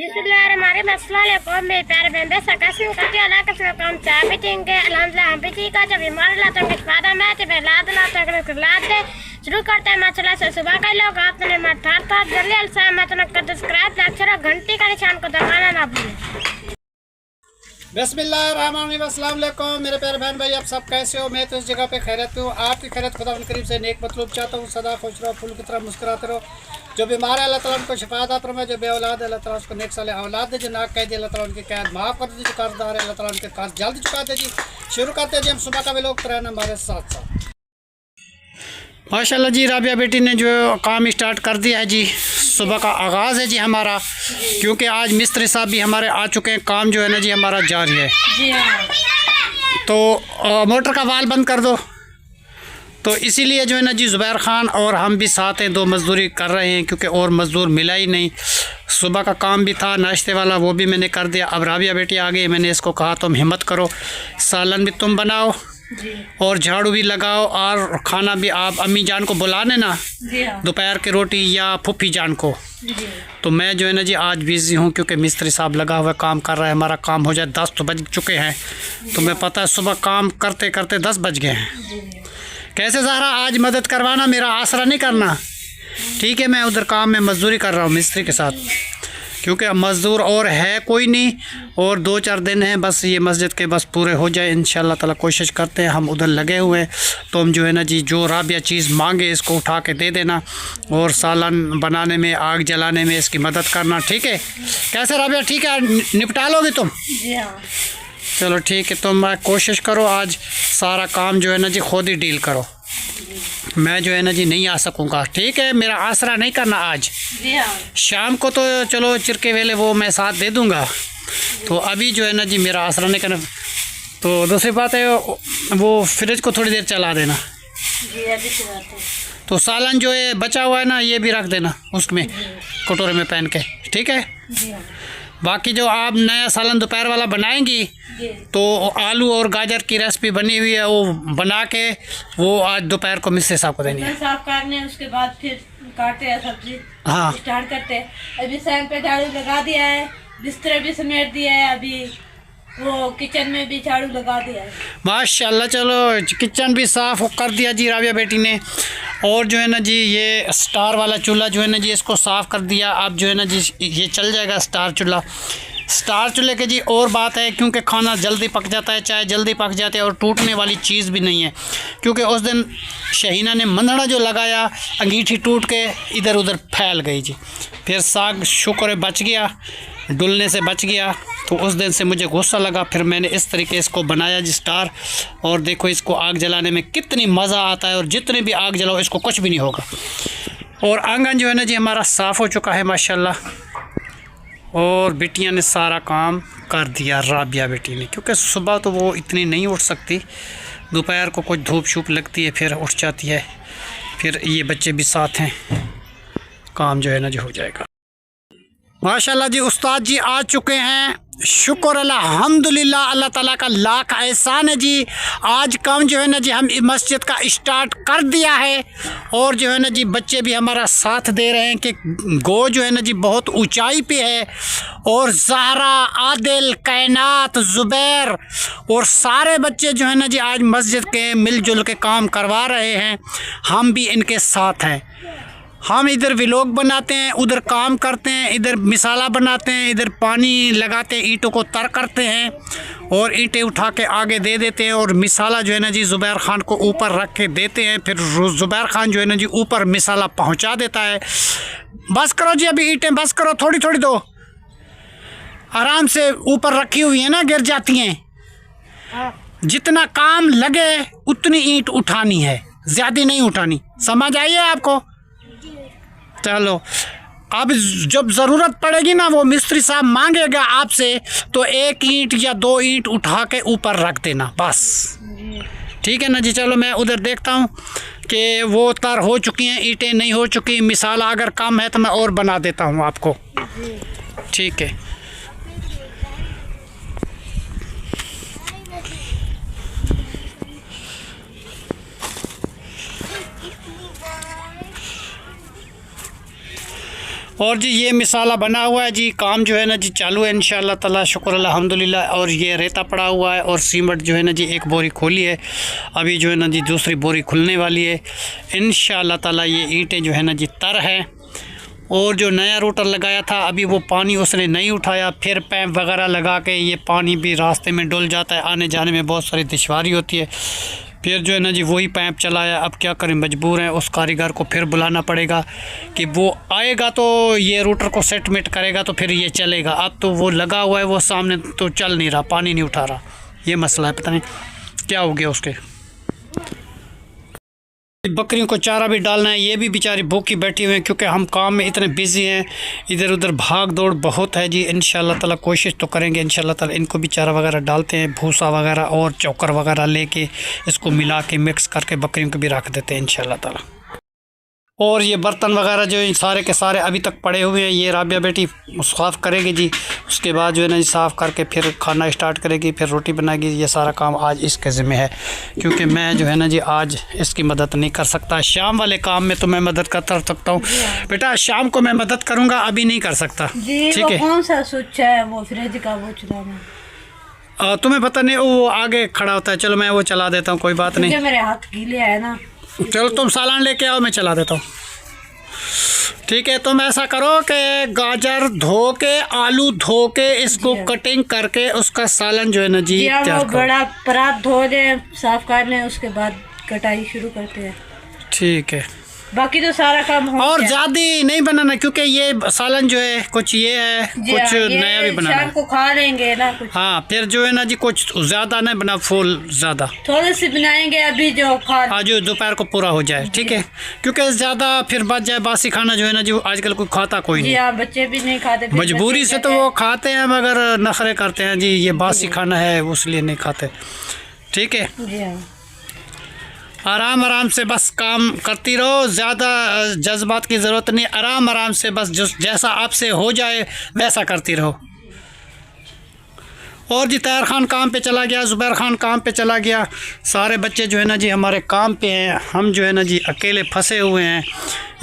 हमारे मसला मेरे प्यारे बहन सकम करके हम चाय पीतेंगे अल्हम्दुलिल्लाह हम भी ठीक है। जब बीमार लाते हैं फायदा मैं तो लाद लाद दे शुरू करते हैं माशाल्लाह से सुबह का लोग आपने थार थार जल्दी अलसा मैं तो सब्सक्राइब लाइक घंटी का निशान को दबाना ना भूलें। बिस्मिल्लाहिर्रहमानिर्रहीम, अस्सलाम वालेकुम मेरे प्यारे बहन भाई, आप सब कैसे हो? मैं तो इस जगह पे खैरियत हूँ। आपकी खैरियत खुदा करीब से नेक मतलूब चाहता हूँ। सदा खुश रहो, फूल की तरह मुस्कुराते रहो। जो बीमार है अल्लाह ताला उनको शिफात अता फरमाए, जो बे औलाद है अल्लाह ताला उसको नेक साले औलाद दे, जो नाक कैदी अल्लाह ताला उनकी कैद माफ़ कर दे, जो कर्जदार है अल्लाह ताला उनके कर्ज जल्द चुका दे। जी शुरू करते हैं जी हम सुबह का भी लोग तरह हमारे साथ साथ। माशाल्लाह जी राबिया बेटी ने जो काम स्टार्ट कर दिया है जी, सुबह का आगाज़ है जी हमारा, क्योंकि आज मिस्त्री साहब भी हमारे आ चुके हैं। काम जो है ना जी हमारा जारी है जी। तो मोटर का वाल बंद कर दो। तो इसीलिए जो है ना जी ज़ुबैर ख़ान और हम भी साथ हैं, दो मज़दूरी कर रहे हैं क्योंकि और मज़दूर मिला ही नहीं। सुबह का काम भी था नाश्ते वाला, वो भी मैंने कर दिया। अब राबिया बेटी आ गई, मैंने इसको कहा तुम हिम्मत करो, सालन भी तुम बनाओ और झाड़ू भी लगाओ और खाना भी आप अम्मी जान को बुलाने ना दोपहर की रोटी या फुफी जान को। तो मैं जो है ना जी आज बिज़ी हूँ क्योंकि मिस्त्री साहब लगा हुआ काम कर रहा है। हमारा काम हो जाए 10 तो बज चुके हैं। तो मैं पता है सुबह काम करते करते 10 बज गए हैं। कैसे ज़हरा आज मदद करवाना, मेरा आसरा नहीं करना, ठीक है? मैं उधर काम में मजदूरी कर रहा हूँ मिस्त्री के साथ, क्योंकि मज़दूर और है कोई नहीं और 2-4 दिन हैं बस ये मस्जिद के बस पूरे हो जाए इंशाल्लाह ताला। कोशिश करते हैं, हम उधर लगे हुए हैं। तो हम जो है ना जी जो राबिया चीज़ मांगे इसको उठा के दे देना और सालन बनाने में आग जलाने में इसकी मदद करना, ठीक है? कैसे राबिया, ठीक है? निपटा लोगे तुम? चलो ठीक है, तुम कोशिश करो आज सारा काम जो है ना जी खुद ही डील करो। मैं जो है ना जी नहीं आ सकूँगा, ठीक है? मेरा आसरा नहीं करना आज। शाम को तो चलो चिरके वेले वो मैं साथ दे दूँगा। तो अभी जो है ना जी मेरा आसरा नहीं करना। तो दूसरी बात है वो फ्रिज को थोड़ी देर चला देना। तो सालन जो है बचा हुआ है ना ये भी रख देना उसमें कटोरे में पहन के, ठीक है? बाकी जो आप नया सालन दोपहर वाला बनाएंगी तो आलू और गाजर की रेसिपी बनी हुई है, वो बना के वो आज दोपहर को मिस्त्री साहब को देनी है। साफ करने उसके बाद फिर काटते हैं सब्जी, हाँ स्टार्ट करते हैं। अभी सैन पे झाड़ू लगा दिया है, बिस्तर भी समेट दिया है, अभी वो किचन में भी झाड़ू लगा दिया है माशाल्लाह। चलो किचन भी साफ़ कर दिया जी राबिया बेटी ने। और जो है ना जी ये स्टार वाला चूल्हा जो है ना जी इसको साफ़ कर दिया। अब जो है ना जी ये चल जाएगा स्टार चूल्हा। स्टार चूल्हे की जी और बात है क्योंकि खाना जल्दी पक जाता है, चाय जल्दी पक जाते हैं और टूटने वाली चीज़ भी नहीं है। क्योंकि उस दिन शहीना ने मंदड़ा जो लगाया अंगीठी टूट के इधर उधर फैल गई जी। फिर साग शुक्र बच गया, डुलने से बच गया। तो उस दिन से मुझे गुस्सा लगा, फिर मैंने इस तरीके इसको बनाया जी स्टार। और देखो इसको आग जलाने में कितनी मज़ा आता है और जितने भी आग जलाओ इसको कुछ भी नहीं होगा। और आंगन जो है ना जी हमारा साफ़ हो चुका है माशाल्लाह। और बिटिया ने सारा काम कर दिया राबिया बेटी ने, क्योंकि सुबह तो वो इतनी नहीं उठ सकती, दोपहर को कुछ धूप शूप लगती है फिर उठ जाती है। फिर ये बच्चे भी साथ हैं, काम जो है ना जी हो जाएगा माशाल्लाह जी। उस्ताद जी आ चुके हैं, शुक्र अल्हम्दुलिल्लाह, अल्लाह ताला का लाख एहसान है जी। आज काम जो है ना जी हम मस्जिद का स्टार्ट कर दिया है और जो है ना जी बच्चे भी हमारा साथ दे रहे हैं कि गो जो है ना जी बहुत ऊंचाई पे है। और ज़हरा, आदिल, कैनात, ज़ुबैर और सारे बच्चे जो है ना जी आज मस्जिद के मिलजुल के काम करवा रहे हैं। हम भी इनके साथ हैं। हम इधर व्लॉग बनाते हैं, उधर काम करते हैं, इधर मिसाला बनाते हैं, इधर पानी लगाते हैं, ईंटों को तर करते हैं और ईंटें उठा के आगे दे देते हैं। और मिसाला जो है ना जी ज़ुबैर ख़ान को ऊपर रख के देते हैं। फिर ज़ुबैर ख़ान जो है ना जी ऊपर मिसाला पहुंचा देता है। बस करो जी, अभी ईंटें बस करो, थोड़ी थोड़ी दो, आराम से ऊपर रखी हुई है ना, गिर जाती हैं। जितना काम लगे उतनी ईंट उठानी है, ज़्यादा नहीं उठानी। समझ आई है आपको? चलो अब जब ज़रूरत पड़ेगी ना वो मिस्त्री साहब मांगेगा आपसे तो 1 ईंट या 2 ईंट उठा के ऊपर रख देना बस, ठीक है ना जी? चलो मैं उधर देखता हूँ कि वो तर हो चुकी हैं, ईंटें नहीं हो चुकी। मिसाला अगर कम है तो मैं और बना देता हूँ आपको, ठीक है? और जी ये मिसाला बना हुआ है जी, काम जो है ना जी चालू है इंशाअल्लाह ताला, शुक्र अल्हम्दुलिल्लाह। और ये रेता पड़ा हुआ है और सीमेंट जो है ना जी एक बोरी खोली है, अभी जो है ना जी दूसरी बोरी खुलने वाली है इंशाअल्लाह ताला। ये ईंटें जो है ना जी तर है। और जो नया रोटर लगाया था अभी वो पानी उसने नहीं उठाया, फिर पैप वगैरह लगा के ये पानी भी रास्ते में डुल जाता है, आने जाने में बहुत सारी दुश्वारी होती है। फिर जो है ना जी वही पैप चलाया। अब क्या करें, मजबूर हैं, उस कारीगर को फिर बुलाना पड़ेगा कि वो आएगा तो ये रोटर को सेटमेंट करेगा तो फिर ये चलेगा। अब तो वो लगा हुआ है, वो सामने तो चल नहीं रहा, पानी नहीं उठा रहा। ये मसला है, पता नहीं क्या हो गया उसके। बकरियों को चारा भी डालना है, ये भी बेचारी भूखी बैठी हुई हैं क्योंकि हम काम में इतने बिजी हैं, इधर उधर भाग दौड़ बहुत है जी। इंशाल्लाह ताला कोशिश तो करेंगे इंशाल्लाह ताला, इनको भी चारा वगैरह डालते हैं, भूसा वगैरह और चोकर वगैरह लेके इसको मिला के मिक्स करके बकरियों को भी रख देते हैं इंशाल्लाह ताला। और ये बर्तन वगैरह जो सारे के सारे अभी तक पड़े हुए हैं, ये राबिया बेटी साफ़ करेगी जी। उसके बाद जो है ना जी साफ़ करके फिर खाना स्टार्ट करेगी, फिर रोटी बनाएगी। ये सारा काम आज इसके ज़िम्मे है क्योंकि मैं जो है ना जी आज इसकी मदद नहीं कर सकता। शाम वाले काम में तो मैं मदद कर सकता हूँ बेटा, शाम को मैं मदद करूँगा, अभी नहीं कर सकता। ठीक है। कौन सा स्विच है वो फ्रिज का, वो चलाना? तुम्हें पता नहीं, वो आगे खड़ा होता है। चलो मैं वो चला देता हूँ, कोई बात नहीं। मेरे हाथ गीले है ना। चलो तुम सालन लेके आओ, मैं चला देता हूँ। ठीक है, तुम ऐसा करो कि गाजर धो के, आलू धो के, इसको कटिंग करके उसका सालन जो है ना जी वो बड़ा परात धो दे, साफ कर लें, उसके बाद कटाई शुरू करते हैं। ठीक है, बाकी तो सारा काम हो और ज्यादा नहीं बनाना क्योंकि ये सालन जो है कुछ ये है, कुछ नया भी बनाना शाम को खा लेंगे ना कुछ। हाँ, फिर जो है ना जी कुछ ज्यादा नहीं बना, फुल ज्यादा थोड़े से बनाएंगे अभी जो खा आज दोपहर को पूरा हो जाए। ठीक है, क्योंकि ज्यादा फिर बच जाए, बासी खाना जो है ना जी आजकल कोई खाता कोई नहीं। हाँ, बच्चे भी नहीं खाते, मजबूरी से तो वो खाते हैं मगर नखरे करते हैं जी, ये बासी खाना है इसलिए नहीं खाते। ठीक है, आराम आराम से बस काम करती रहो, ज़्यादा जज्बात की ज़रूरत नहीं, आराम आराम से बस जैसा आपसे हो जाए वैसा करती रहो। और जी तैयार खान काम पे चला गया, ज़ुबैर खान काम पे चला गया, सारे बच्चे जो है ना जी हमारे काम पे हैं, हम जो है ना जी अकेले फंसे हुए हैं।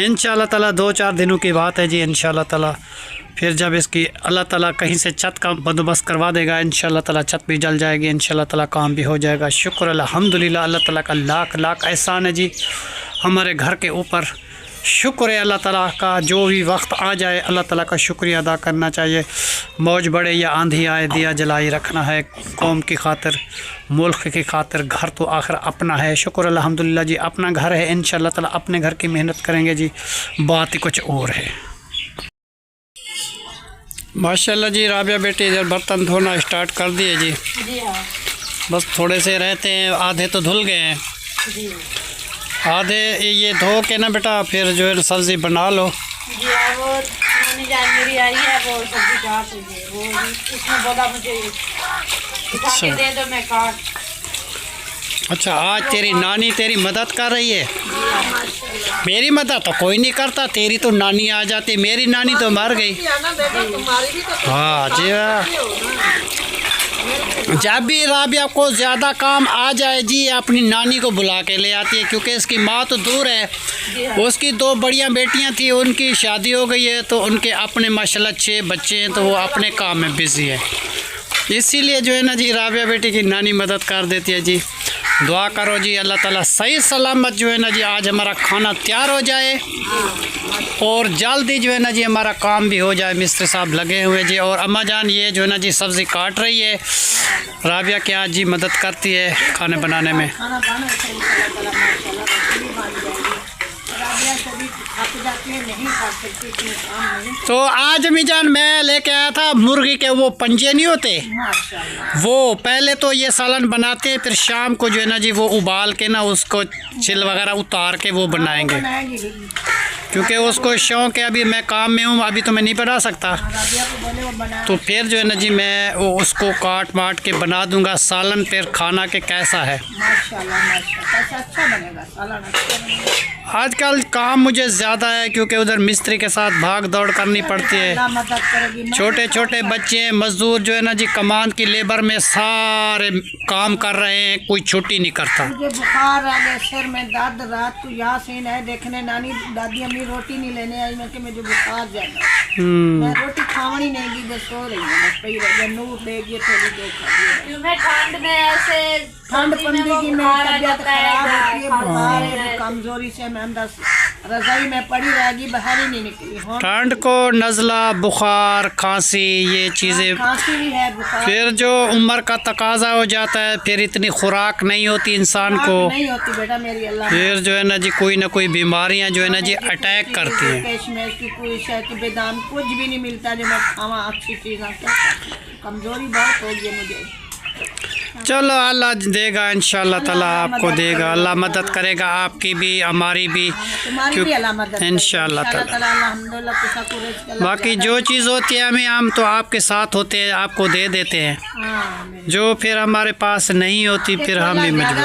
इंशाल्लाह ताला 2-4 दिनों की बात है जी इंशाल्लाह ताला। फिर जब इसकी अल्लाह ताला कहीं से छत का बंदोबस्त करवा देगा इंशाल्लाह ताला, छत भी जल जाएगी इंशाल्लाह ताला, काम भी हो जाएगा। शुक्र अल्हम्दुलिल्लाह, अल्लाह ताला का लाख लाख एहसान है जी हमारे घर के ऊपर। शुक्र है अल्लाह ताला का, जो भी वक्त आ जाए अल्लाह ताला का शुक्रिया अदा करना चाहिए। मौज बढ़े या आंधी आए, दिया जलाई रखना है कौम की खातिर, मुल्क की खातिर। घर तो आखिर अपना है, शुक्र अल्हम्दुलिल्लाह जी अपना घर है। इंशाल्लाह ताला अपने घर की मेहनत करेंगे जी, बात ही कुछ और है। माशाल्लाह जी राबिया बेटी इधर बर्तन धोना स्टार्ट कर दिए जी। बस थोड़े से रहते हैं, आधे तो धुल गए हैं, आधे ये धो के ना बेटा फिर जो है सब्ज़ी बना लो। जी हाँ, वो नानी जान मेरी आई है, वो सब्जी काट दीजिए, वो उसने बोला मुझे उठा के दे दो, मैं काट। अच्छा, आज तेरी नानी तेरी मदद कर रही है। मेरी मदद तो कोई नहीं करता, तेरी तो नानी आ जाती, मेरी नानी तो मर गई। हाँ जी हाँ, जब भी राबिया को ज़्यादा काम आ जाए जी अपनी नानी को बुला के ले आती है, क्योंकि इसकी माँ तो दूर है, उसकी 2 बढ़िया बेटियां थी, उनकी शादी हो गई है, तो उनके अपने माशाल्लाह 6 बच्चे हैं, तो वो अपने काम में बिज़ी है। इसीलिए जो है ना जी राबिया बेटी की नानी मदद कर देती है जी। दुआ करो जी अल्लाह ताला सही सलामत जो है ना जी आज हमारा खाना तैयार हो जाए और जल्दी जो है ना जी हमारा काम भी हो जाए। मिस्त्री साहब लगे हुए जी, और अम्मा जान ये जो है ना जी सब्ज़ी काट रही है, राबिया के आज जी मदद करती है खाने बनाने में। तो आज अम्मीजान मैं लेके आया था मुर्गी के वो पंजे नहीं होते, वो पहले तो ये सालन बनाते हैं, फिर शाम को जो है ना जी वो उबाल के ना उसको छिल वगैरह उतार के वो बनाएंगे, क्योंकि उसको शौक है। अभी मैं काम में हूँ, अभी तो मैं नहीं बना सकता, तो फिर जो है ना जी मैं वो उसको काट वाट के बना दूंगा सालन। फिर खाना के कैसा है, माशाल्लाह माशाल्लाह, अच्छा बनेगा सालन, अच्छा बनेगा। आजकल काम मुझे ज़्यादा है क्योंकि उधर मिस्त्री के साथ भाग दौड़ करनी पड़ती है। अल्लाह मदद करेगी। छोटे छोटे बच्चे मजदूर जो है ना जी कमान की लेबर में सारे काम कर रहे हैं, कोई छुट्टी नहीं करता। मुझे बुखार आ गया, सिर में दर्द, रात को यासीन है देखने नानी दादी अम्मी रोटी नहीं लेने आई, मैं कि मुझे बुखार ज्यादा, मैं रोटी खावनी नहीं की, बस सो रही हूँ, बस पई रही नूर देगी थोड़ी देर ठंड में ऐसे ठंड पंदी की मेरी तबीयत खराब होती है, बुखार है, कमजोरी से मैं अंदर रजाई में पड़ी रहेगी, बाहर ही नहीं निकली। ठंड को नज़ला, बुखार, खांसी, ये चीज़ें, खांसी भी है, बुखार फिर जो उम्र का तकाजा हो जाता है, फिर इतनी खुराक नहीं होती इंसान को, नहीं होती बेटा मेरी, अल्लाह फिर जो है ना जी कोई ना कोई बीमारियां जो है ना जी अटैक करती हैं। कश्मीर की कोई शहद की बेदाम कुछ भी नहीं मिलता जो मैं खावा अच्छी चीज़, कमजोरी बहुत हो गई मुझे। चलो अल्लाह देगा इंशाल्लाह ताला, आपको देगा, अल्लाह मदद करेगा आपकी भी हमारी भी, इंशाल्लाह ताला। बाकी जो चीज़ होती है हमें, हम तो आपके साथ होते हैं, आपको दे देते हैं, जो फिर हमारे पास नहीं होती फिर हम भी मजबूर।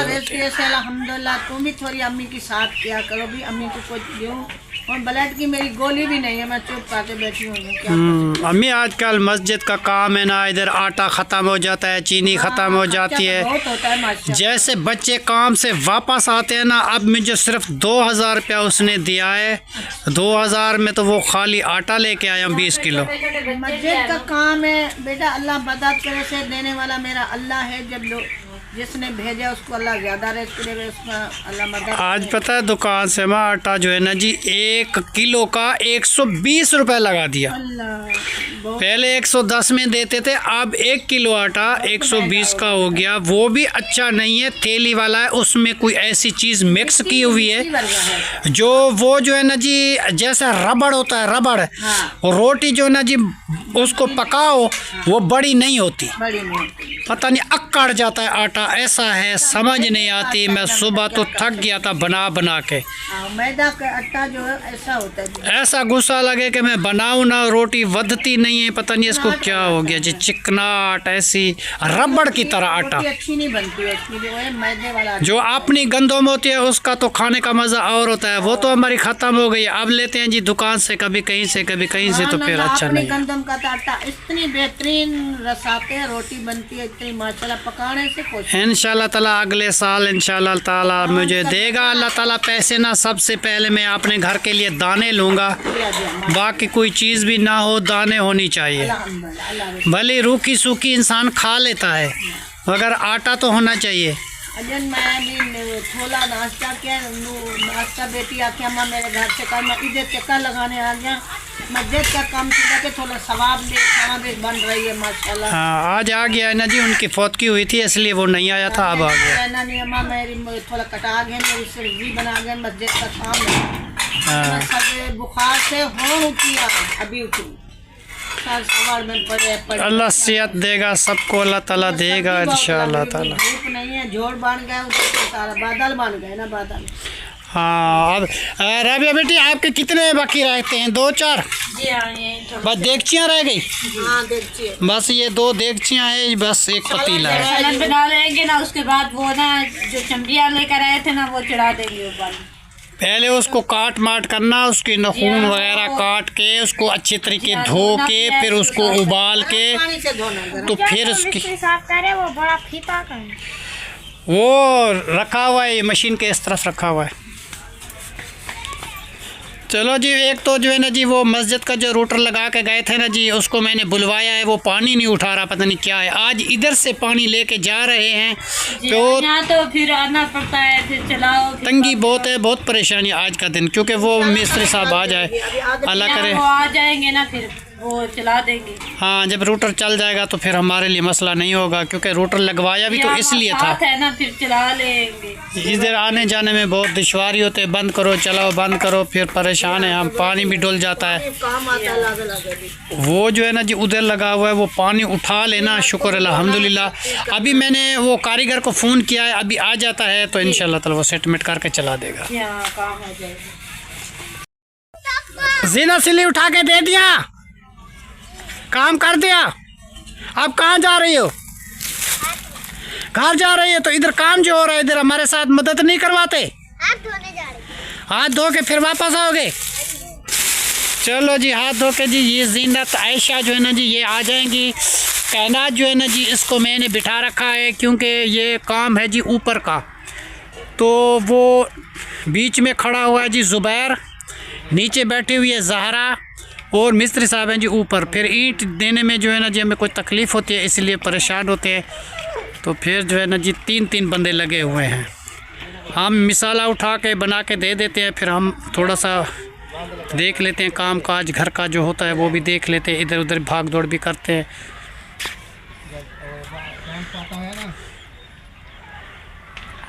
अल्हम्दुलिल्लाह तुम भी थोड़ी अम्मी की साथ किया करो, भी अम्मी को कुछ दूँ, और ब्लड की मेरी गोली भी नहीं है, मैं चुप करके बैठी हूँ। अम्मी आजकल मस्जिद का काम है ना, इधर आटा ख़त्म हो जाता है, चीनी ख़त्म हो जाती है, बहुत होता है माशाल्लाह। जैसे बच्चे काम से वापस आते हैं ना, अब मुझे सिर्फ 2000 रुपया उसने दिया है, 2000 में तो वो खाली आटा लेके आया 20 किलो। मस्जिद का काम है बेटा, अल्लाह मदद करे से देने वाला मेरा अल्लाह है, जब लोग जिसने भेजा उसको अल्लाह ज़्यादा रेट करेगा, उसका अल्लाह मदद। आज पता है दुकान से मैं आटा जो है ना जी 1 किलो का 120 रुपये लगा दिया, पहले 110 में देते थे, अब 1 किलो आटा 120 का हो गया। वो भी अच्छा नहीं है, थैली वाला है, उसमें कोई ऐसी चीज़ मिक्स की हुई है जो वो जो है ना जी जैसा रबड़ होता है, रबड़, और रोटी जो है ना जी उसको पकाओ वो बड़ी नहीं होती, पता नहीं अक्कड़ जाता है आटा, ऐसा है समझ नहीं आती। मैं सुबह तो थक गया था बना बना के, मैदा का आटा जो है ऐसा होता है, ऐसा गुस्सा लगे कि मैं बनाऊँ ना, रोटी वधती नहीं है, पता नहीं इसको क्या हो गया जी, चिकनाट ऐसी रबड़ की तरह आटा, अच्छी नहीं बनती है, जो है मैदे वाला। जो अपनी गंदम होती है उसका तो खाने का मज़ा और होता है, वो तो हमारी ख़त्म हो गई, अब लेते हैं जी दुकान से, कभी कहीं से कभी कहीं से, तो फिर अच्छा नहीं। गंदम का आटा इतनी बेहतरीन रसाते हैं, रोटी बनती है इतनी माशाल्लाह, पकाने से कुछ इंशाल्लाह ताला अगले साल इंशाल्लाह ताला मुझे देगा अल्लाह ताला पैसे ना, सबसे पहले मैं अपने घर के लिए दाने लूँगा, बाकी कोई चीज़ भी ना हो, दाने होनी चाहिए, भले रूखी सूखी इंसान खा लेता है मगर आटा तो होना चाहिए। अजन मैं भी थोड़ा नाश्ता किया, नाश्ता बेटी आके अम्मा मेरे घर से कल मैं इधर चक्कर लगाने आ गया, मस्जिद का काम किया के थोड़ा सवाब ले, खाना भी बन रही है माशाल्लाह। हाँ आज आ गया है ना जी, उनकी फौतगी हुई थी इसलिए वो नहीं आया था, अब आ गया। नहीं अम्मा मेरी थोड़ा कटा गए, मेरी सब्जी बना गए, मस्जिद का काम है, सब बुखार से हो किया अभी उठी, अल्लाह सेहत देगा सबको, अल्लाह ताला देगा इंशाल्लाह ताला। धूप नहीं है, जोड़ बन गए, सारा बादल बन गए ना, बादल। हाँ अब राबिया बेटी आपके कितने बाकी रहते हैं? 2-4 बस देगचियाँ रह गई? हाँ देगचियाँ, बस ये 2 देगचियाँ है, बस एक पतीला है। सालन बना लेंगे ना, उसके बाद वो ना जो चमड़ियाँ लेकर आए थे ना वो चढ़ा देंगे ऊपर। पहले उसको काट माट करना, उसके नखून वगैरह काट के उसको अच्छे तरीके धो के फिर उसको उबाल के, तो फिर उसकी साफ करे, वो बड़ा फीता का वो रखा हुआ है, ये मशीन के इस तरफ रखा हुआ है। चलो जी, एक तो जो है ना जी वो मस्जिद का जो रूटर लगा के गए थे ना जी, उसको मैंने बुलवाया है, वो पानी नहीं उठा रहा, पता नहीं क्या है, आज इधर से पानी लेके जा रहे हैं, तो फिर आना पड़ता है, फिर चलाओ, तंगी बहुत है, बहुत परेशानी आज का दिन, क्योंकि वो मिस्त्री साहब आ जाए, अल्लाह करे वो आ जाएंगे ना, फिर वो चला देंगे। हाँ जब रूटर चल जाएगा तो फिर हमारे लिए मसला नहीं होगा, क्योंकि रूटर लगवाया भी तो इसलिए था है ना, फिर चला लेंगे। इधर आने जाने में बहुत दुश्वारी होते है, बंद करो चलाओ बंद करो, फिर परेशान है हम, पानी भी डुल जाता है। वो जो है ना जी उधर लगा हुआ है, वो पानी उठा लेना, शुक्र अल्हम्दुलिल्लाह। अभी मैंने वो कारीगर को फ़ोन किया है, अभी आ जाता है तो इंशाल्लाह ताला वो सेटमेंट करके चला देगा। जीना सिली उठा के दे दिया, काम कर दिया, अब कहाँ जा रही हो? घर जा रही है, तो इधर काम जो हो रहा है इधर हमारे साथ मदद नहीं करवाते? हाथ धोने जा रही हाथ धो के फिर वापस आओगे? चलो जी, हाथ धो के जी ये जीनत आयशा जो है ना जी ये आ जाएंगी। कायनात जो है ना जी इसको मैंने बिठा रखा है क्योंकि ये काम है जी ऊपर का, तो वो बीच में खड़ा हुआ है जी ज़ुबैर, नीचे बैठी हुई है ज़हरा और मिस्त्री साहब हैं जी ऊपर। फिर ईंट देने में जो है ना जी हमें कोई तकलीफ़ होती है इसलिए परेशान होते हैं, तो फिर जो है ना जी 3-3 बंदे लगे हुए हैं। हम मिसाला उठा के बना के दे देते हैं, फिर हम थोड़ा सा देख लेते हैं काम काज घर का जो होता है वो भी देख लेते हैं, इधर उधर भाग दौड़ भी करते हैं।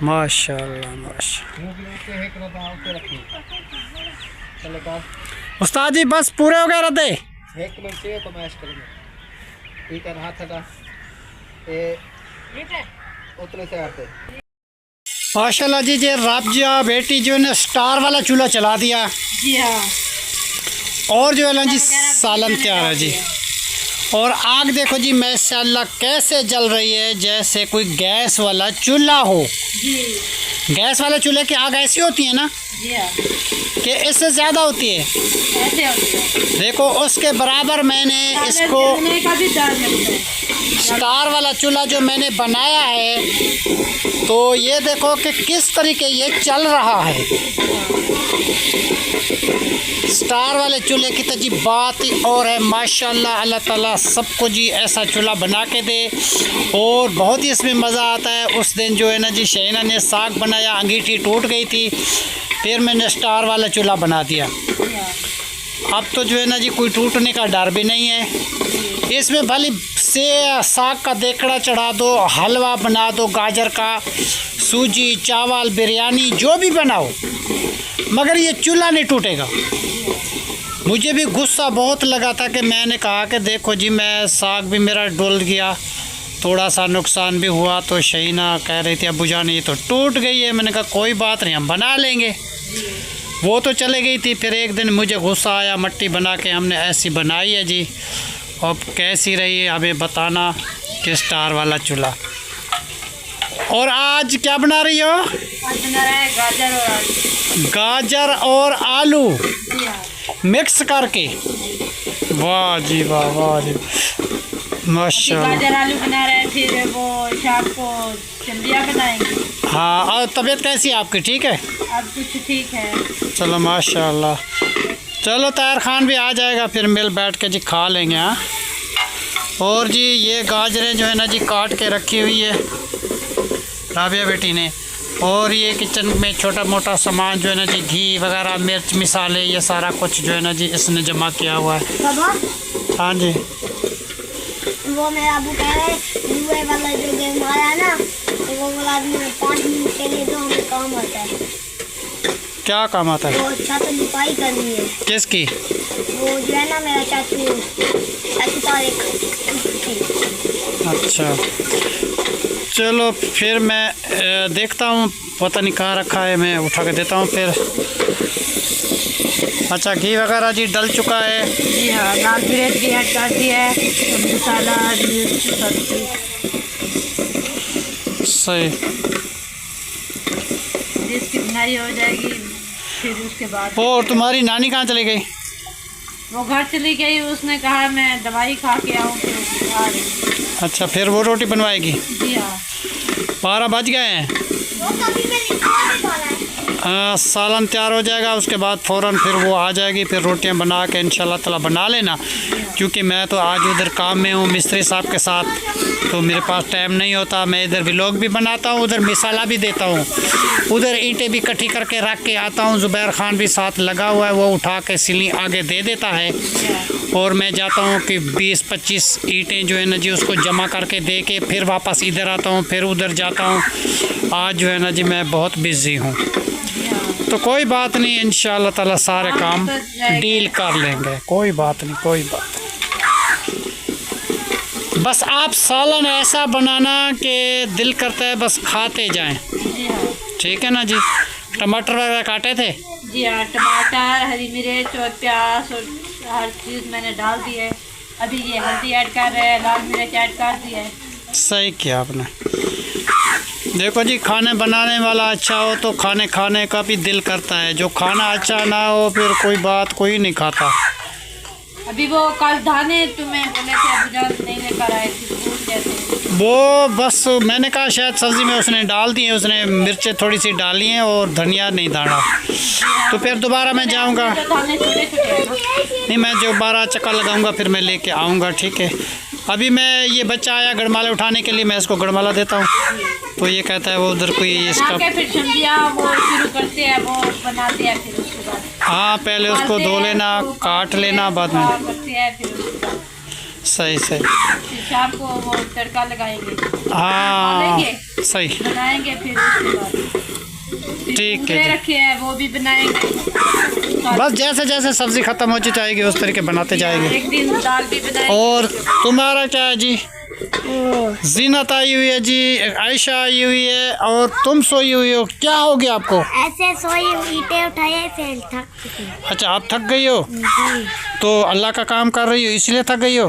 माशाल्लाह माशाल्लाह। उस्ताद जी बस पूरे हो गए रद्दे? एक मिनट चाहिए तो मैश करूँगा। ठीक है, हाथ हटा उतने से आते। माशाल्लाह जी, ये राबजा बेटी जो है ना स्टार वाला चूल्हा चला दिया जी हाँ। और जो है ना जी सालन तैयार है जी। और आग देखो जी माशाल्लाह कैसे जल रही है जैसे कोई गैस वाला चूल्हा हो। गैस वाले चूल्हे की आग ऐसी होती है ना कि इससे ज़्यादा होती है। ऐसे होती है। देखो उसके बराबर मैंने इसको का भी डर लगता है। स्टार वाला चूल्हा जो मैंने बनाया है तो ये देखो कि किस तरीके ये चल रहा है। स्टार वाले चूल्हे की तो जी बात ही और है माशाल्लाह। अल्लाह ताला सबको जी ऐसा चूल्हा बना के दे और बहुत ही इसमें मज़ा आता है। उस दिन जो है ना जी शहीना ने साग बनाया, अंगीठी टूट गई थी, फिर मैंने स्टार वाला चूल्हा बना दिया। अब तो जो है ना जी कोई टूटने का डर भी नहीं है। इसमें भले से साग का देकड़ा चढ़ा दो, हलवा बना दो, गाजर का, सूजी, चावल, बिरयानी जो भी बनाओ, मगर ये चूल्हा नहीं टूटेगा। मुझे भी गुस्सा बहुत लगा था कि मैंने कहा कि देखो जी मैं साग भी मेरा डुल गया, थोड़ा सा नुकसान भी हुआ, तो शहीना कह रही थी अब्बू जान ये तो टूट गई है। मैंने कहा कोई बात नहीं हम बना लेंगे। वो तो चले गई थी, फिर एक दिन मुझे गुस्सा आया, मट्टी बना के हमने ऐसी बनाई है जी। अब कैसी रही है हमें बताना कि स्टार वाला चूल्हा। और आज क्या बना रही हो? आज बना रहा है गाजर और आलू। गाजर और आलू मिक्स करके। वाह जी वाह, वाह जी माशाल्लाह। गाजर आलू बना रहे हैं, फिर वो शाम को चंदिया बनाएंगे। हाँ, और तबीयत कैसी है आपकी? ठीक है, अब कुछ ठीक है। चलो माशाल्लाह। चलो ताहिर खान भी आ जाएगा, फिर मिल बैठ के जी खा लेंगे। हाँ, और जी ये गाजरें जो है ना जी काट के रखी हुई है राबिया बेटी ने। और ये किचन में छोटा मोटा सामान जो है ना जी घी वगैरह, मिर्च, मिसाले, ये सारा कुछ जो है ना जी इसने जमा किया हुआ है। बाबा हाँ जी, वो मेरा अबू कह रहे यूए वाला जो गेम आया है ना, तो वो वाला आदमी 5 मिनट के लिए जो हमें काम आता है। क्या काम आता है? वो छत लिपाई करनी है। किसकी? वो जो है ना मेरा चाचू तारिक। अच्छा, चलो फिर मैं देखता हूँ, पता नहीं कहाँ रखा है, मैं उठा के देता हूँ फिर। अच्छा, घी वगैरह जी डल चुका है। जी हाँ, लाल मिर्च भी ऐड कर दी है, मसाला, मिर्च, सब्जी सही। जिसकी बुनाई हो जाएगी फिर उसके बाद। और तुम्हारी नानी कहाँ चली गई? वो घर चली गई, उसने कहा मैं दवाई खा के आऊँ, फिर आ रही। अच्छा, फिर वो रोटी बनवाएगी? जी हाँ। 12 बज गए हैं। सालन तैयार हो जाएगा, उसके बाद फ़ौरन फिर वो आ जाएगी, फिर रोटियां बना के इंशाल्लाह ताला बना लेना। क्योंकि मैं तो आज उधर काम में हूँ मिस्त्री साहब के साथ, तो मेरे पास टाइम नहीं होता। मैं इधर व्लॉग भी बनाता हूँ, उधर मिसाला भी देता हूँ, उधर ईंटें भी इकट्ठी करके रख के आता हूँ। ज़ुबैर खान भी साथ लगा हुआ है, वो उठा के सीली आगे दे देता है और मैं जाता हूँ कि 20-25 ईंटें जो है ना जी उसको जमा करके दे के फिर वापस इधर आता हूँ, फिर उधर जाता हूँ। आज जो है ना जी मैं बहुत बिज़ी हूँ, तो कोई बात नहीं, इंशाल्लाह ताला सारे काम डील कर लेंगे। कोई बात नहीं, कोई बात नहीं। बस आप सालन ऐसा बनाना कि दिल करता है बस खाते जाएं। जी हाँ। ठीक है ना जी। टमाटर वगैरह काटे थे? जी हाँ, टमाटर, हरी मिर्च और प्याज और हर चीज़ मैंने डाल दी है। अभी ये हल्दी ऐड कर रहे हैं, लाल मिर्च ऐड कर दी है। सही किया आपने। देखो जी, खाने बनाने वाला अच्छा हो तो खाने खाने का भी दिल करता है, जो खाना अच्छा ना हो फिर कोई बात कोई नहीं खाता। अभी वो कल धाने तुम्हें बोले थे अबूजान नहीं लेकर आए थे, भूल गए थे। वो बस मैंने कहा शायद सब्ज़ी में उसने डाल दी है, उसने मिर्चें थोड़ी सी डाली हैं और धनिया नहीं डाला, तो फिर दोबारा मैं जाऊंगा। धाने छोटे छोटे हैं ना। नहीं, मैं जो 12 चक्कर लगाऊंगा फिर मैं लेके आऊँगा, ठीक है। अभी मैं ये बच्चा आया गड़माला उठाने के लिए, मैं इसको गड़माला देता हूँ, तो ये कहता है वो उधर कोई इसका आके फिर समझिया वो शुरू करते हैं, वो बनाते हैं, फिर उसके बाद हाँ पहले उसको धो लेना, काट लेना, बाद में करते हैं, फिर उसके बाद सही सही फिर शाम को वो तड़का लगाएंगे, हाँ डालेंगे, सही बनाएंगे, फिर उसके बाद ठीक है पूरे जी। रखे हैं वो भी बनाएंगे। बस जैसे जैसे सब्ज़ी ख़त्म होती जाएगी उस तरीके बनाते जाएंगे। एक दिन दाल भी बनाएंगे। और तुम्हारा क्या है जी? जीनत आई हुई है जी, आयशा आई हुई है और तुम सोई हुई हो, क्या हो गया आपको? ऐसे सोई ईंटें उठाए फिर थक चुकी। अच्छा आप थक गई हो, तो अल्लाह का काम कर रही हो इसलिए थक गई हो?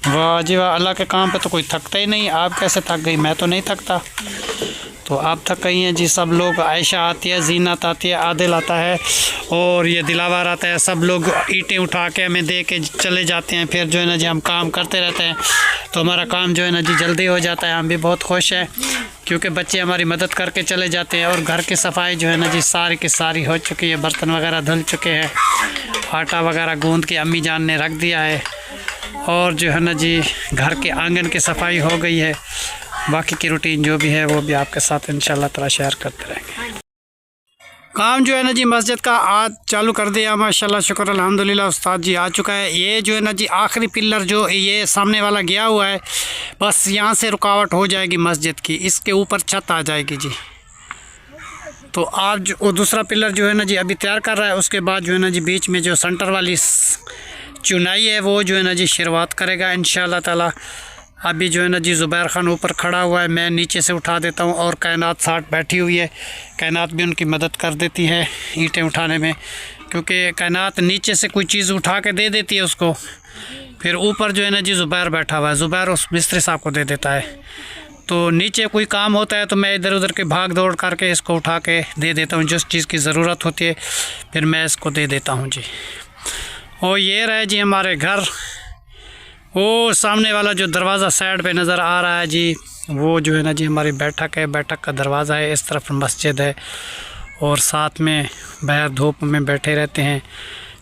वाह जी वाह, अल्लाह के काम पे तो कोई थकता ही नहीं, आप कैसे थक गई? मैं तो नहीं थकता, तो आप थक गई हैं जी। सब लोग, आयशा आती है, जीनत आती है, आदिल आता है और ये दिलावर आता है, सब लोग ईंटें उठा के हमें दे के चले जाते हैं। फिर जो है ना जी हम काम करते रहते हैं, तो हमारा काम जो है ना जी जल्दी हो जाता है। हम भी बहुत खुश हैं क्योंकि बच्चे हमारी मदद करके चले जाते हैं। और घर की सफाई जो है ना जी सारी की सारी हो चुकी है, बर्तन वगैरह धुल चुके हैं, आटा वगैरह गूंद के अम्मी जान ने रख दिया है, और जो है ना जी घर के आंगन की सफाई हो गई है। बाकी की रूटीन जो भी है वो भी आपके साथ इंशाल्लाह ताला शेयर करते रहेंगे। काम जो है ना जी मस्जिद का आज चालू कर दिया माशाल्लाह, शुक्र अल्हम्दुलिल्लाह, उस्ताद जी आ चुका है। ये जो है ना जी आखिरी पिलर जो ये सामने वाला गया हुआ है, बस यहाँ से रुकावट हो जाएगी मस्जिद की, इसके ऊपर छत आ जाएगी जी। तो आज वो दूसरा पिलर जो है ना जी अभी तैयार कर रहा है, उसके बाद जो है ना जी बीच में जो सेंटर वाली चुनाई है वो जो है ना जी शुरुआत करेगा इंशाल्लाह ताला। अभी जो है ना जी ज़ुबैर ख़ान ऊपर खड़ा हुआ है, मैं नीचे से उठा देता हूँ, और कायनात साथ बैठी हुई है। कायनात भी उनकी मदद कर देती है ईंटें उठाने में, क्योंकि कायनात नीचे से कोई चीज़ उठा के दे देती है उसको, फिर ऊपर जो है ना जी ज़ुबैर बैठा हुआ है, ज़ुबैर उस मिस्त्री साहब को दे देता है। तो नीचे कोई काम होता है तो मैं इधर उधर के भाग दौड़ करके इसको उठा के दे देता हूँ, जिस चीज़ की ज़रूरत होती है फिर मैं इसको दे देता हूँ जी। और ये रहे जी हमारे घर, वो सामने वाला जो दरवाज़ा साइड पे नज़र आ रहा है जी, वो जो है ना जी हमारी बैठक है, बैठक का दरवाज़ा है, इस तरफ मस्जिद है, और साथ में बाहर धूप में बैठे रहते हैं।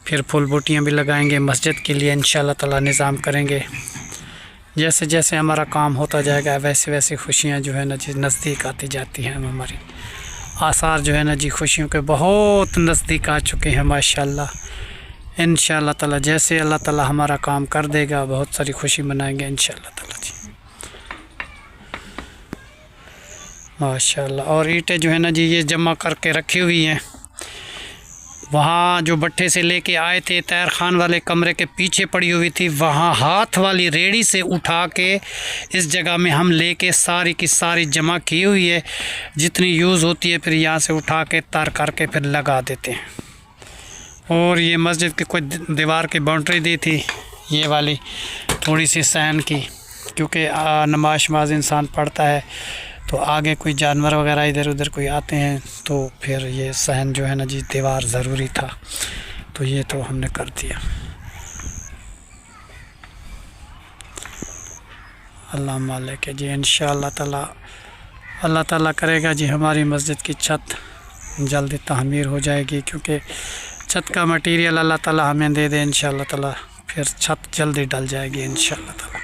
फिर फूल बूटियाँ भी लगाएंगे मस्जिद के लिए, इंशाल्लाह ताला निज़ाम करेंगे। जैसे जैसे हमारा काम होता जाएगा वैसे वैसे खुशियाँ जो है ना जी नज़दीक आती जाती हैं। हमारी आसार जो है ना जी खुशियों के बहुत नज़दीक आ चुके हैं माशाल्लाह। इंशाल्लाह ताला जैसे अल्लाह ताला हमारा काम कर देगा बहुत सारी खुशी मनाएंगे इंशाल्लाह ताला जी माशाल्लाह। और ईंटें जो है ना जी ये जमा करके रखी हुई हैं, वहाँ जो भट्ठे से लेके आए थे तैर खान वाले कमरे के पीछे पड़ी हुई थी, वहाँ हाथ वाली रेड़ी से उठा के इस जगह में हम लेके सारी की सारी जमा की हुई है, जितनी यूज़ होती है फिर यहाँ से उठा के तार करके फिर लगा देते हैं। और ये मस्जिद की कोई दीवार की बाउंड्री दी थी ये वाली थोड़ी सी सहन की, क्योंकि नमाज शमाज इंसान पढ़ता है तो आगे कोई जानवर वगैरह इधर उधर कोई आते हैं तो फिर ये सहन जो है ना जी दीवार ज़रूरी था, तो ये तो हमने कर दिया। अल्लाह मालिक है जी, इंशाअल्लाह ताला अल्लाह ताला करेगा जी हमारी मस्जिद की छत जल्दी तामीर हो जाएगी, क्योंकि छत का मटेरियल अल्लाह ताला हमें दे दे इंशाअल्लाह ताला, फिर छत जल्दी डल जाएगी इंशाअल्लाह ताला।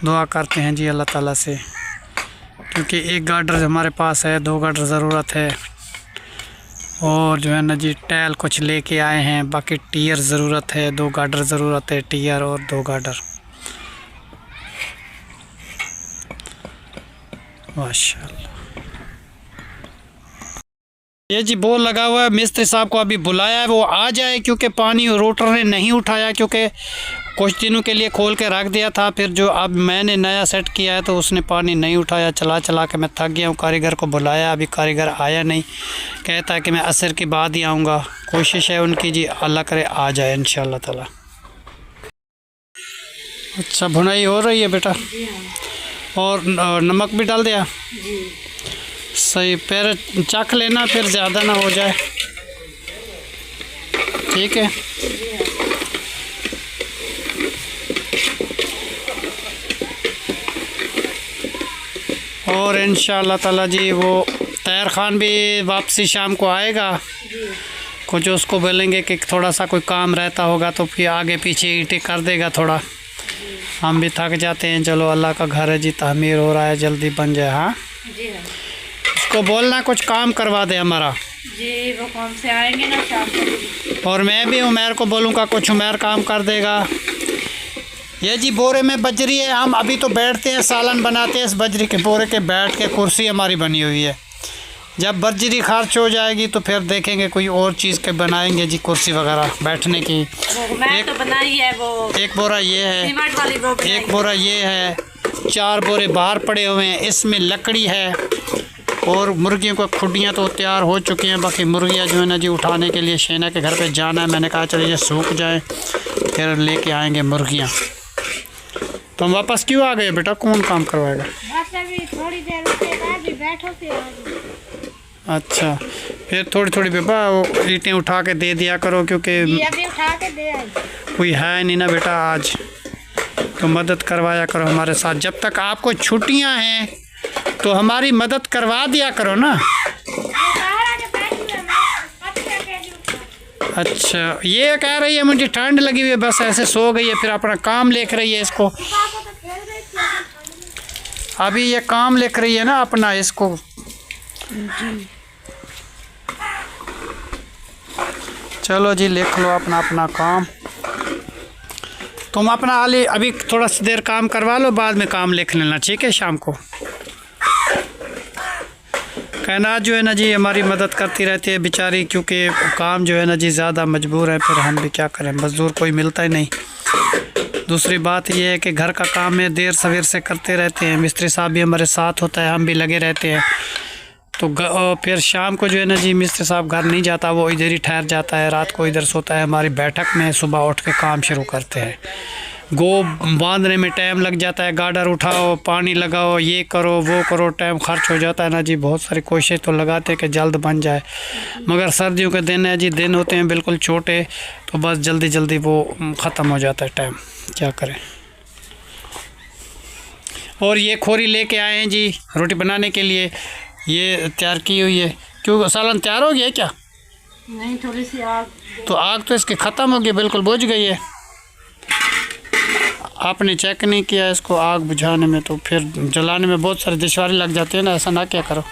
दुआ करते हैं जी अल्लाह ताला से, क्योंकि एक गार्डर हमारे पास है, 2 गार्डर ज़रूरत है, और जो है ना जी टैल कुछ लेके आए हैं, बाकी टीयर ज़रूरत है, 2 गार्डर ज़रूरत है, टीयर और 2 गार्डर माशाअल्लाह। ये जी बोल लगा हुआ है, मिस्त्री साहब को अभी बुलाया है वो आ जाए, क्योंकि पानी रोटर ने नहीं उठाया, क्योंकि कुछ दिनों के लिए खोल के रख दिया था, फिर जो अब मैंने नया सेट किया है तो उसने पानी नहीं उठाया। चला चला के मैं थक गया हूँ, कारीगर को बुलाया, अभी कारीगर आया नहीं, कहता है कि मैं असर के बाद ही आऊँगा। कोशिश है उनकी जी, अल्लाह करे आ जाए इंशाअल्लाह ताला। अच्छा भुनाई हो रही है बेटा, और नमक भी डाल दिया। जी सही, फिर चख लेना, फिर ज़्यादा ना हो जाए, ठीक है। और इंशाअल्लाह ताला जी वो तैयार खान भी वापसी शाम को आएगा, कुछ उसको बोलेंगे कि थोड़ा सा कोई काम रहता होगा तो फिर आगे पीछे ईंटें कर देगा थोड़ा। हम भी थक जाते हैं, चलो अल्लाह का घर है जी, तामीर हो रहा है, जल्दी बन जाए। हाँ जी हाँ उसको बोलना कुछ काम करवा दे हमारा जी, वो काम से आएंगे ना शाम को। और मैं भी उमैर को बोलूँगा, कुछ उमैर काम कर देगा। ये जी बोरे में बजरी है, हम अभी तो बैठते हैं सालन बनाते हैं इस बजरी के बोरे के, बैठ के कुर्सी हमारी बनी हुई है। जब बजरी खर्च हो जाएगी तो फिर देखेंगे कोई और चीज़ के बनाएंगे जी, कुर्सी वगैरह बैठने की। मैं तो बनाई है वो, एक बोरा ये है, सीमेंट वाली वो बनाई एक बोरा ये है, 4 बोरे बाहर पड़े हुए हैं, इसमें लकड़ी है। और मुर्गियों को खुडियाँ तो तैयार हो चुकी हैं, बाकी मुर्गियाँ जो है ना जी उठाने के लिए शेना के घर पे जाना है। मैंने कहा चलिए ये सूख जाए फिर लेके आएंगे मुर्गियाँ। तुम वापस क्यों आ गए बेटा, कौन काम करवाएगा? बस अभी थोड़ी देर उसके बाद भी बैठो फिर आ जाओ। अच्छा, फिर थोड़ी थोड़ी बेटा वो ईंटें उठा के दे दिया करो, क्योंकि ये अभी उठा के दे आई। कोई है नहीं ना बेटा आज, तो मदद करवाया करो हमारे साथ। जब तक आपको छुट्टियां हैं तो हमारी मदद करवा दिया करो ना। अच्छा, ये कह रही है मुझे ठंड लगी हुई है, बस ऐसे सो गई है, फिर अपना काम लिख रही है इसको। अभी ये काम लिख रही है ना अपना इसको। चलो जी लिख लो अपना अपना काम। तुम अपना आली अभी थोड़ा सी देर काम करवा लो, बाद में काम लिख लेना, ठीक है? शाम को कहना जो है ना जी हमारी मदद करती रहती है बेचारी, क्योंकि काम जो है ना जी ज़्यादा मजबूर है, फिर हम भी क्या करें, मज़दूर कोई मिलता ही नहीं। दूसरी बात ये है कि घर का काम में देर सवेर से करते रहते हैं, मिस्त्री साहब भी हमारे साथ होता है, हम भी लगे रहते हैं। तो फिर शाम को जो है ना जी मिस्त्री साहब घर नहीं जाता, वो इधर ही ठहर जाता है, रात को इधर सोता है हमारी बैठक में। सुबह उठ के काम शुरू करते हैं, गो बांधने में टाइम लग जाता है, गाडर उठाओ, पानी लगाओ, ये करो वो करो, टाइम खर्च हो जाता है ना जी। बहुत सारी कोशिश तो लगाते हैं कि जल्द बन जाए, मगर सर्दियों के दिन है जी, दिन होते हैं बिल्कुल छोटे, तो बस जल्दी जल्दी वो ख़त्म हो जाता है टाइम, क्या करें। और ये खोरी लेके आए हैं जी रोटी बनाने के लिए, ये तैयार की हुई है। क्यों सालन तैयार हो गया है क्या? नहीं, थोड़ी सी आग। तो आग तो इसकी ख़त्म हो गई, बिल्कुल बुझ गई है। आपने चेक नहीं किया इसको आग बुझाने में, तो फिर जलाने में बहुत सारी दुश्वारी लग जाती है ना, ऐसा ना क्या करो।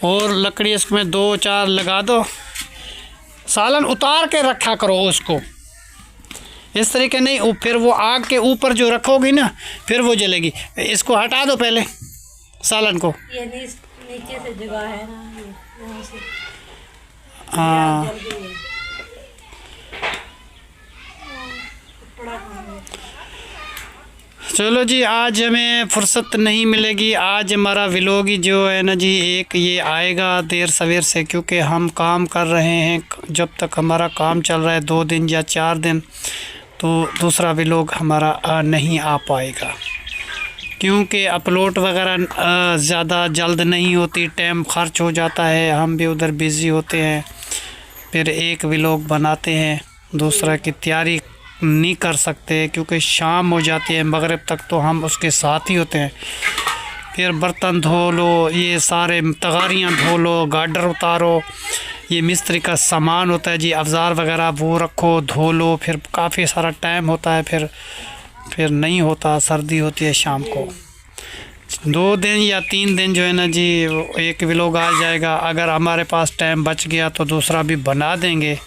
और लकड़ी इसमें 2-4 लगा दो, सालन उतार के रखा करो उसको, इस तरीके नहीं, फिर वो आग के ऊपर जो रखोगी ना फिर वो जलेगी। इसको हटा दो पहले सालन को। ये नीचे से जगह है ना, यहाँ से। हाँ चलो जी, आज हमें फुर्सत नहीं मिलेगी, आज हमारा व्लॉग ही जो है ना जी एक ये आएगा देर सवेर से, क्योंकि हम काम कर रहे हैं। जब तक हमारा काम चल रहा है 2 दिन या 4 दिन, तो दूसरा व्लॉग हमारा नहीं आ पाएगा, क्योंकि अपलोड वगैरह ज़्यादा जल्द नहीं होती, टाइम खर्च हो जाता है, हम भी उधर बिज़ी होते हैं। फिर एक व्लॉग बनाते हैं, दूसरा की तैयारी नहीं कर सकते, क्योंकि शाम हो जाती है, मगरिब तक तो हम उसके साथ ही होते हैं। फिर बर्तन धो लो, ये सारे तगारियाँ धो लो, गाडर उतारो, ये मिस्त्री का सामान होता है जी, अवजार वगैरह वो रखो, धो लो, फिर काफ़ी सारा टाइम होता है, फिर नहीं होता, सर्दी होती है शाम को। 2 दिन या 3 दिन जो है ना जी एक व्लॉग आ जाएगा। अगर हमारे पास टाइम बच गया तो दूसरा भी बना देंगे,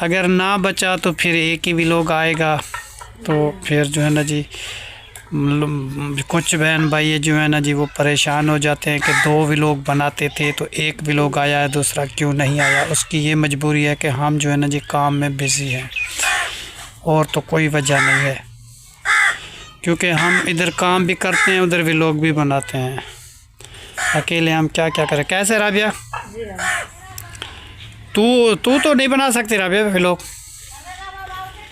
अगर ना बचा तो फिर एक ही व्लॉग आएगा। तो फिर जो है ना जी कुछ बहन भाई जो है ना जी वो परेशान हो जाते हैं कि 2 व्लॉग बनाते थे तो एक व्लॉग आया है, दूसरा क्यों नहीं आया। उसकी ये मजबूरी है कि हम जो है ना जी काम में बिज़ी हैं, और तो कोई वजह नहीं है, क्योंकि हम इधर काम भी करते हैं उधर व्लॉग भी बनाते हैं। अकेले हम क्या क्या करें। कैसे राबिया, तू तो नहीं बना सकती राबिया व्लॉग?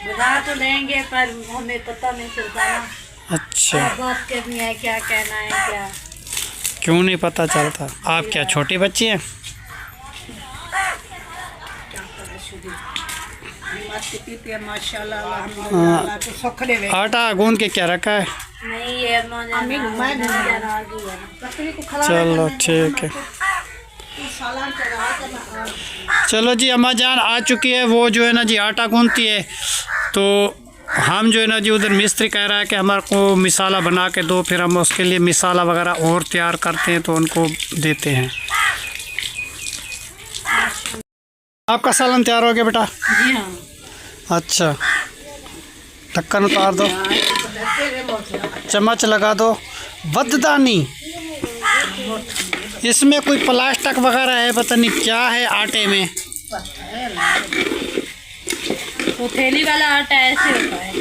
बुझा तो देंगे पर हमें पता नहीं चलता ना। अच्छा, क्या बात करनी है, क्या कहना है, क्या क्यों नहीं पता चलता? आप क्या छोटी बच्ची हैं? माशाल्लाह अल्हम्दुलिल्लाह तो सुखड़े वे आटा गूंद के क्या रखा है? नहीं ये अम्मी घुमाए चलो ठीक है। चलो जी, अम्मा जान आ चुकी है, वो जो है ना जी आटा गूंदती है। तो हम जो है ना जी उधर मिस्त्री कह रहा है कि हमारे को मिसाला बना के दो, फिर हम उसके लिए मिसाला वगैरह और तैयार करते हैं तो उनको देते हैं। आपका सालन तैयार हो गया बेटा? जी हाँ। अच्छा, ढक्कन उतार दो, चम्मच लगा दो। वददानी, इसमें कोई प्लास्टिक वगैरह है, पता नहीं क्या है आटे में। तो थैली वाला आटा ऐसे होता है।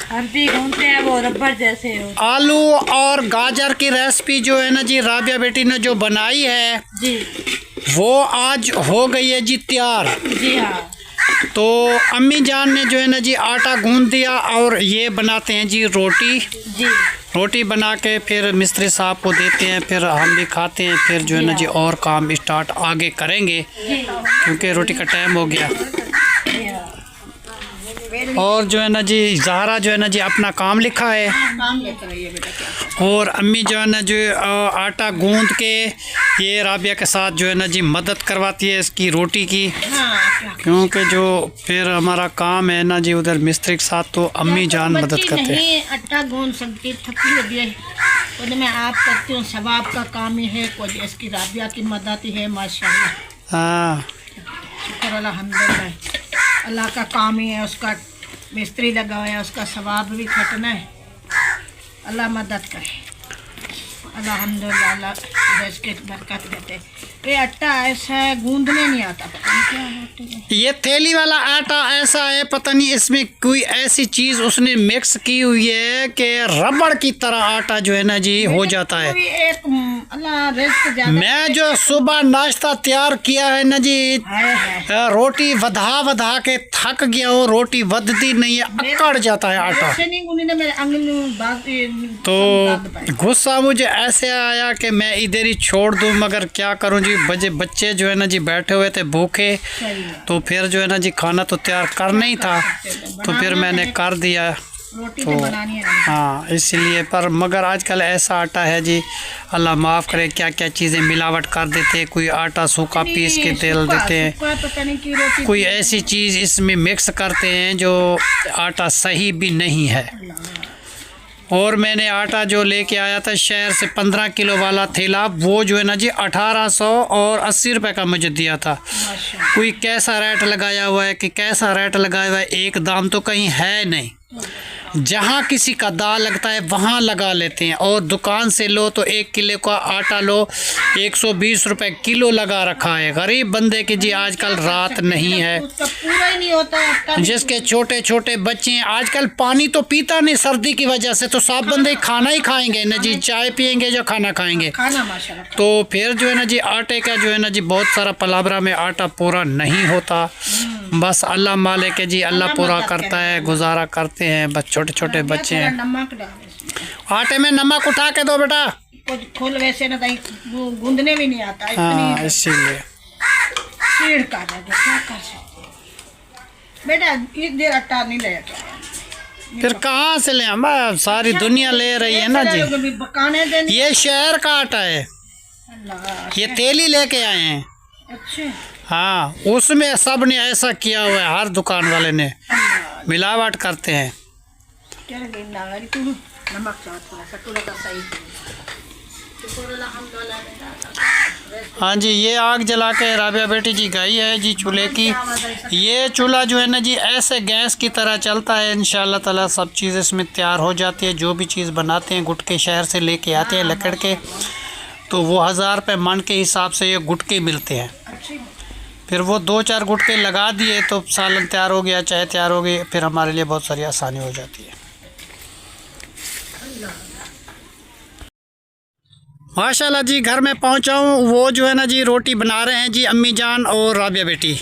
हम भी घूमते हैं वो रबर जैसे हो। आलू और गाजर की रेसिपी जो है ना जी राबिया बेटी ने जो बनाई है जी वो आज हो गई है जी तैयार। जी हाँ। तो अम्मी जान ने जो है ना जी आटा गूंद दिया और ये बनाते हैं जी रोटी। जी रोटी बना के फिर मिस्त्री साहब को देते हैं, फिर हम भी खाते हैं, फिर जो है ना जी और काम स्टार्ट आगे करेंगे क्योंकि रोटी का टाइम हो गया। जी हाँ। और जो है ना जी ज़हरा जो है ना जी अपना काम लिखा है काम लेकर आइए बेटा क्या। और अम्मी जो है ना जो आटा गूंद के ये राबिया के साथ जो है ना जी मदद करवाती है इसकी रोटी की, क्योंकि जो फिर हमारा काम है ना जी उधर मिस्त्री के साथ, तो अम्मी जान मदद करते हैं। नहीं आटा गूंद सकती, थकी होती है और मैं आप करती हूँ, सवाब का काम ही है, कोई इसकी राबिया की मदद ही है। माशाल्लाह, हाँ, शुक्र अल्हम्दुलिल्लाह, अल्लाह का काम ही है, उसका मिस्त्री लगा हुआ है, उसका सवाब भी खटना है। अल्लाह मदद करे, अल्हम्दुलिल्लाह, अल्लाह इसके बरकत देते। ये आटा ऐसा है गूंदने नहीं आता, पता नहीं क्या होती है। ये थैली वाला आटा ऐसा है, पता नहीं इसमें कोई ऐसी चीज़ उसने मिक्स की हुई है कि रबड़ की तरह आटा जो है ना जी हो जाता है। कोई एक अल्लाह रिज़्क़ ज़्यादा मैं जो सुबह नाश्ता तैयार किया है ना जी, है। रोटी वधा के थक गया हूँ, रोटी वधती नहीं है, अकड़ जाता है आटा। ऐसे नहीं गूंदी ना, मेरे अंगली तो गुस्सा मुझे ऐसे आया कि मैं इधर ही छोड़ दूँ, मगर क्या करूँ जी, बच्चे जो है ना जी बैठे हुए थे भूखे, तो फिर जो है ना जी खाना तो तैयार करना ही था, तो फिर मैंने कर दिया। रोटी तो तो बनानी है। हाँ, इसलिए पर मगर आजकल ऐसा आटा है जी, अल्लाह माफ़ करे, क्या क्या चीज़ें मिलावट कर देते हैं। कोई आटा सूखा पीस के तेल देते हैं, पता नहीं की रोटी, कोई ऐसी चीज़ इसमें मिक्स करते हैं जो आटा सही भी नहीं है। और मैंने आटा जो लेके आया था शहर से 15 किलो वाला थैला, वो जो है ना जी 1800 और 80 रुपये का मुझे दिया था। कोई कैसा रेट लगाया हुआ है कि कैसा रेट लगाया हुआ है, एक दाम तो कहीं है नहीं। जहाँ किसी का दाल लगता है वहाँ लगा लेते हैं, और दुकान से लो तो 1 किलो का आटा लो 120 रुपये किलो लगा रखा है। गरीब बंदे की जी आजकल रात नहीं है, उसका पूरा ही नहीं होता है। जिसके छोटे छोटे बच्चे हैं आजकल पानी तो पीता नहीं सर्दी की वजह से, तो सब बंदे खाना ही खाएंगे ना जी, चाय पियेंगे जो खाना खाएंगे। खाना माशाल्लाह। तो फिर जो है ना जी आटे का जो है ना जी बहुत सारा पलाबरा में आटा पूरा नहीं होता, बस अल्लाह मालिक है जी, अल्लाह पूरा करता है, गुजारा करते हैं। बस छोटे छोटे बच्चे हैं। नमक डाल इसमें। आटे में नमक उठा के दो बेटा। कुछ खोल वैसे ना दही गूंदने भी नहीं आता, हाँ, इतनी इसीलिए चीड़ का दे, क्या कर सकते बेटा, इस देर आटा नहीं ले जाता। फिर कहाँ से ले, हम सारी दुनिया ले रही है ना जी। पकाने देने। ये शहर का आटा है, अल्लाह, ये तेली लेके आए हैं। अच्छा, हाँ, उसमें सब ने ऐसा किया हुआ है, हर दुकान वाले ने मिलावट करते हैं। क्या गिनना है तू, नमक थोड़ा सा थोड़ा सा सही। हाँ जी, ये आग जला के राबिया बेटी जी गई है जी चूल्हे की। ये चूल्हा जो है ना जी ऐसे गैस की तरह चलता है, इंशाल्लाह ताला सब चीज़ इसमें तैयार हो जाती है। जो भी चीज़ बनाते हैं गुटके शहर से लेके आते हैं लकड़ के, तो वो 1000 रुपये मन के हिसाब से ये गुटके मिलते हैं। फिर वो 2-4 गुटके लगा दिए तो सालन तैयार हो गया, चाय तैयार हो गई, फिर हमारे लिए बहुत सारी आसानी हो जाती है। माशाल्लाह जी घर में पहुंचा हूँ, वो जो है ना जी रोटी बना रहे हैं जी अम्मी जान और राबिया बेटी।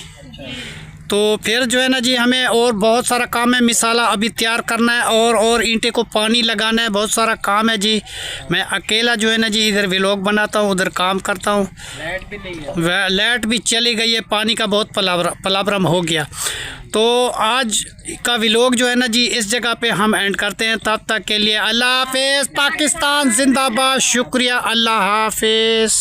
तो फिर जो है ना जी हमें और बहुत सारा काम है, मिसाला अभी तैयार करना है और ईंटे को पानी लगाना है, बहुत सारा काम है जी। मैं अकेला जो है ना जी इधर व्लॉग बनाता हूँ, उधर काम करता हूँ। लाइट भी नहीं है, लाइट भी चली गई है, पानी का बहुत पलाब्रम हो गया। तो आज का व्लॉग जो है ना जी इस जगह पे हम एंड करते हैं। तब तक के लिए अल्लाह हाफिज़। पाकिस्तान जिंदाबाद। शुक्रिया, अल्लाह हाफिज़।